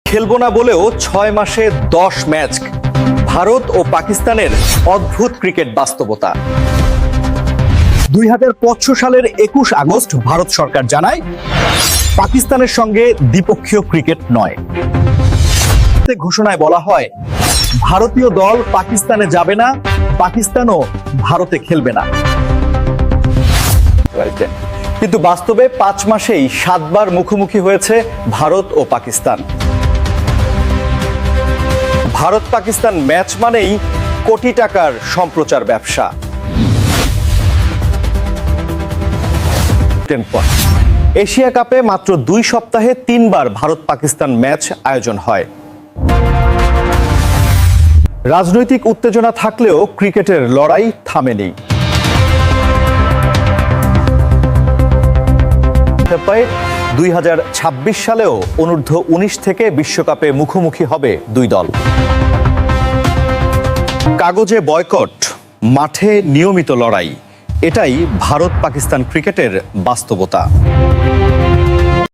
খেলবো না বলেও 6 মাসে 10 ম্যাচ। ভারত ও পাকিস্তানের অদ্ভুত ক্রিকেট বাস্তবতা। 2025 সালের 21 আগস্ট ভারত সরকার জানায় পাকিস্তানের সঙ্গে দ্বিপক্ষীয় ক্রিকেট নয়। ঘোষণায় বলা হয় ভারতীয় দল পাকিস্তানে যাবে না, পাকিস্তানও ভারতে খেলবে না। কিন্তু বাস্তবে 5 মাসেই 7 বার মুখোমুখি হয়েছে ভারত ও পাকিস্তান। ভারত পাকিস্তান ম্যাচ মানেই কোটি টাকার সম্প্রচার ব্যবসা। এশিয়া কাপে মাত্র 2 সপ্তাহে 3 বার ভারত পাকিস্তান ম্যাচ আয়োজন হয়। রাজনৈতিক উত্তেজনা থাকলেও ক্রিকেটের লড়াই থামেনি। 2026 সালেও অনূর্ধ্ব 19 থেকে বিশ্বকাপে মুখোমুখি হবে 2 দল। কাগজে বয়কট, মাঠে নিয়মিত লড়াই, এটাই ভারত পাকিস্তান ক্রিকেটের বাস্তবতা।